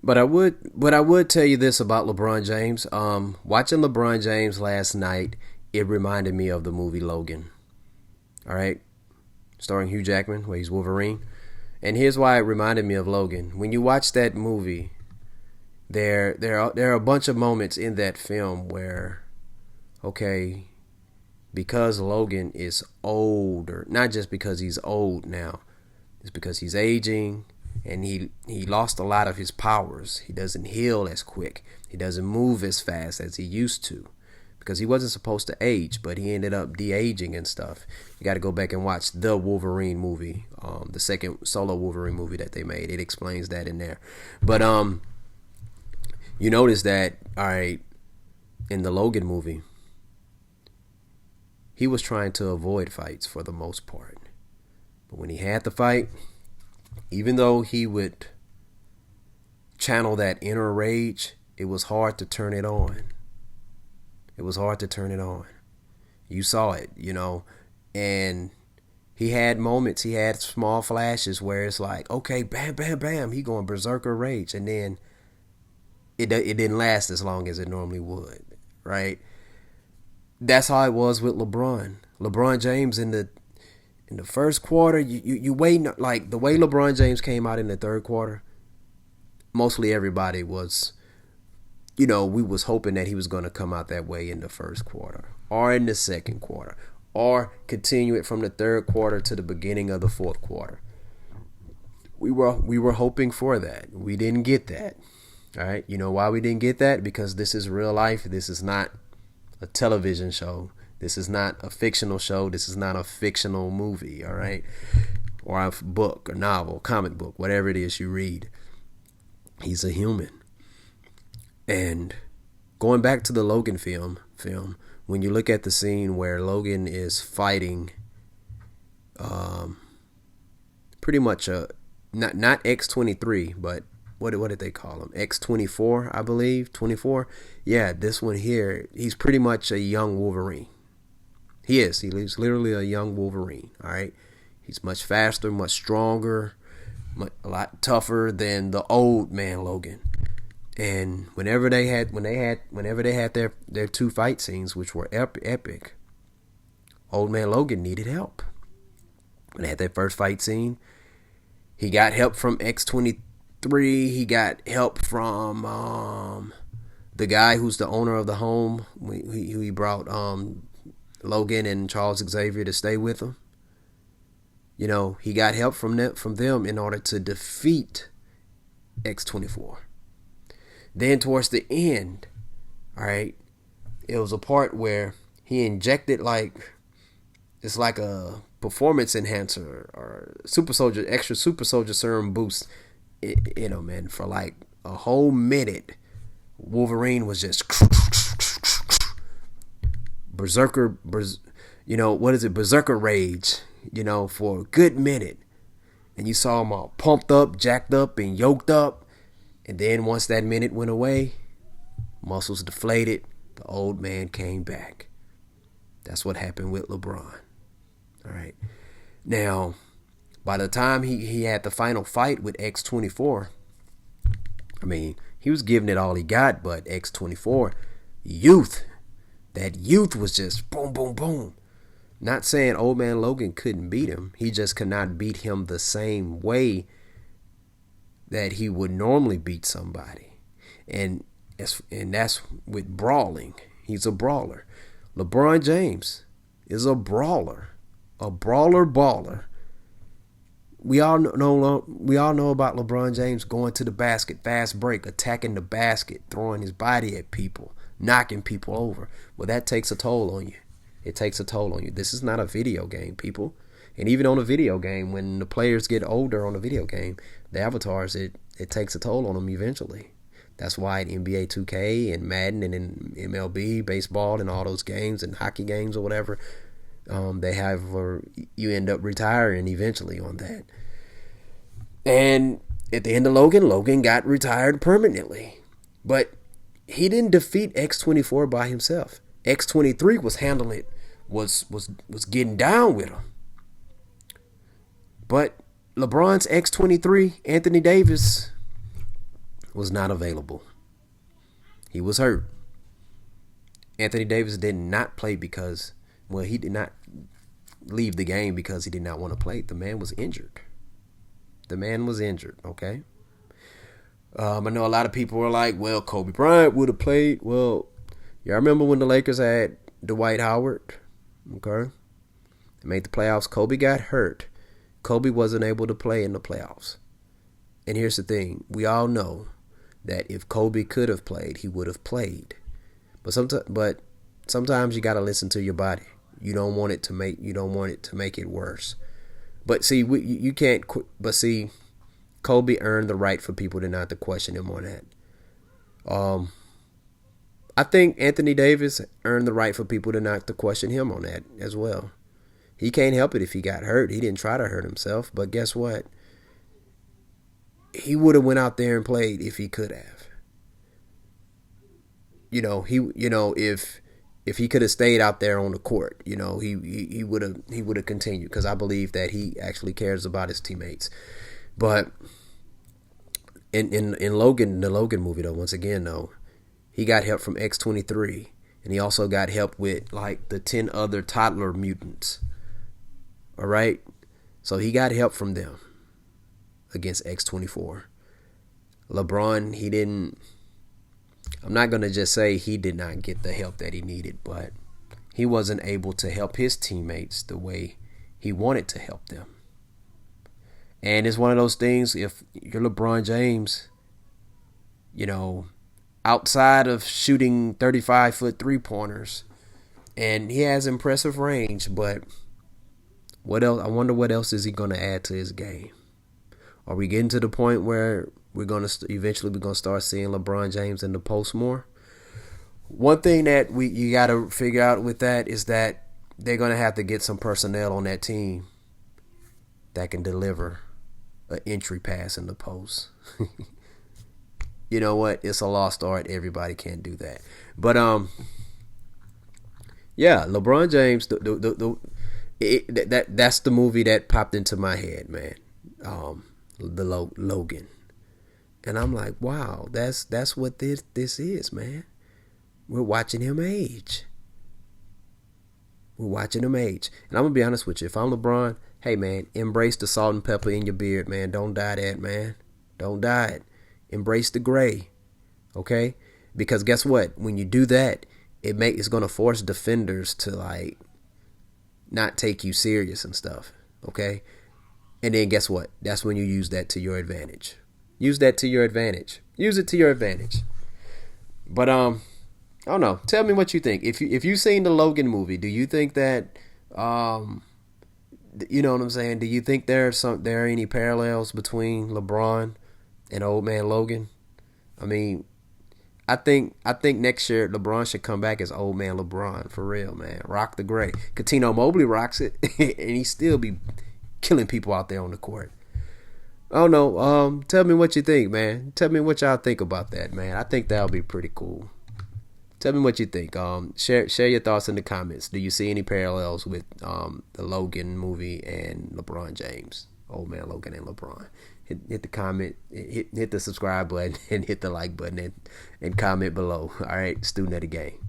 But I would tell you this about LeBron James. Watching LeBron James last night, it reminded me of the movie Logan. All right, starring Hugh Jackman, where he's Wolverine. And here's why it reminded me of Logan. When you watch that movie, there are a bunch of moments in that film where, okay, because Logan is older, not just because he's old now, it's because he's aging and he lost a lot of his powers. He doesn't heal as quick. He doesn't move as fast as he used to because he wasn't supposed to age, but he ended up de-aging and stuff. You got to go back and watch the Wolverine movie, the second solo Wolverine movie that they made. It explains that in there. But you notice that, all right, in the Logan movie, he was trying to avoid fights for the most part. But when he had the fight, even though he would channel that inner rage, it was hard to turn it on. It was hard to turn it on. You saw it, and he had moments, he had small flashes where it's like, okay, bam, bam, bam, he going berserker rage, and then it didn't last as long as it normally would, right? That's how it was with LeBron. LeBron James in the first quarter, you waiting, like the way LeBron James came out in the third quarter, mostly everybody was, we was hoping that he was going to come out that way in the first quarter or in the second quarter or continue it from the third quarter to the beginning of the fourth quarter. We were hoping for that. We didn't get that. All right. You know why we didn't get that? Because this is real life. This is not a television show. This is not a fictional show. This is not a fictional movie. All right. Or a book, a novel, comic book, whatever it is you read. He's a human. And going back to the Logan film, when you look at the scene where Logan is fighting, pretty much not X-23, but what did they call him? X-24, I believe, 24. Yeah, this one here, he's pretty much a young Wolverine. He is. He's literally a young Wolverine. All right, he's much faster, much stronger, a lot tougher than the old man Logan. And whenever they had their two fight scenes, which were epic, old man Logan needed help. When they had their first fight scene, he got help from X-23. He got help from the guy who's the owner of the home. He brought Logan and Charles Xavier to stay with him. He got help from them in order to defeat X-24. Then towards the end, all right, it was a part where he injected it's like a performance enhancer or extra super soldier serum boost. Man, for like a whole minute, Wolverine was just berserker, berserker rage, for a good minute. And you saw him all pumped up, jacked up, and yoked up. And then once that minute went away, muscles deflated, the old man came back. That's what happened with LeBron. All right. Now, by the time he had the final fight with X-24, he was giving it all he got, but X-24, that youth was just boom, boom, boom. Not saying old man Logan couldn't beat him. He just could not beat him the same way that he would normally beat somebody. And that's with brawling. He's a brawler. LeBron James is a brawler. A brawler baller. We all know about LeBron James going to the basket, fast break, attacking the basket, throwing his body at people, knocking people over. Well, that takes a toll on you. It takes a toll on you. This is not a video game, people. And even on a video game, when the players get older on a video game, the avatars, it takes a toll on them eventually. That's why in NBA 2K and Madden and in MLB, baseball and all those games and hockey games or whatever, you end up retiring eventually on that. And at the end of Logan got retired permanently. But he didn't defeat X-24 by himself. X-23 was handling it, was getting down with him. But LeBron's X-23, Anthony Davis, was not available. He was hurt. Anthony Davis did not play because, well, he did not leave the game because he did not want to play. The man was injured. The man was injured, okay? I know a lot of people were like, well, Kobe Bryant would have played. Well, y'all remember when the Lakers had Dwight Howard? Okay? They made the playoffs. Kobe got hurt. Kobe wasn't able to play in the playoffs. And here's the thing. We all know that if Kobe could have played, he would have played. But sometimes you got to listen to your body. You don't want it to make it worse. But see, you can't. But see, Kobe earned the right for people to not to question him on that. I think Anthony Davis earned the right for people to not to question him on that as well. He can't help it if he got hurt. He didn't try to hurt himself, but guess what? He would have went out there and played if he could have. If he could have stayed out there on the court, he would have continued, because I believe that he actually cares about his teammates. But in Logan, the Logan movie though, once again though, he got help from X-23, and he also got help with like the 10 other toddler mutants. All right, so he got help from them against X-24. LeBron, he didn't. I'm not going to just say he did not get the help that he needed, but he wasn't able to help his teammates the way he wanted to help them. And it's one of those things, if you're LeBron James, outside of shooting 35-foot three-pointers, and he has impressive range, but what else? I wonder what else is he going to add to his game? Are we getting to the point where we're going to eventually start seeing LeBron James in the post more? One thing that you got to figure out with that is that they're going to have to get some personnel on that team that can deliver an entry pass in the post. You know what? It's a lost art. Everybody can't do that. But yeah, LeBron James. That's the movie that popped into my head, man. The Logan. And I'm like, wow, that's what this is, man. We're watching him age. We're watching him age. And I'm going to be honest with you. If I'm LeBron, hey, man, embrace the salt and pepper in your beard, man. Don't dye that, man. Don't dye it. Embrace the gray, okay? Because guess what? When you do that, it's going to force defenders to, like, not take you serious and stuff, okay? And then guess what? That's when you use that to your advantage. Use that to your advantage. Use it to your advantage. But I don't know. Tell me what you think. If you've seen the Logan movie, do you think that you know what I'm saying? Do you think there are any parallels between LeBron and old man Logan? I mean, I think next year LeBron should come back as old man LeBron, for real, man. Rock the gray. Cuttino Mobley rocks it, and he still be killing people out there on the court. I don't know. Tell me what you think, man. Tell me what y'all think about that, man. I think that'll be pretty cool. Tell me what you think. Share your thoughts in the comments. Do you see any parallels with the Logan movie and LeBron James? Old man Logan and LeBron. Hit the comment, hit the subscribe button, and hit the like button, and comment below. All right, student of the game.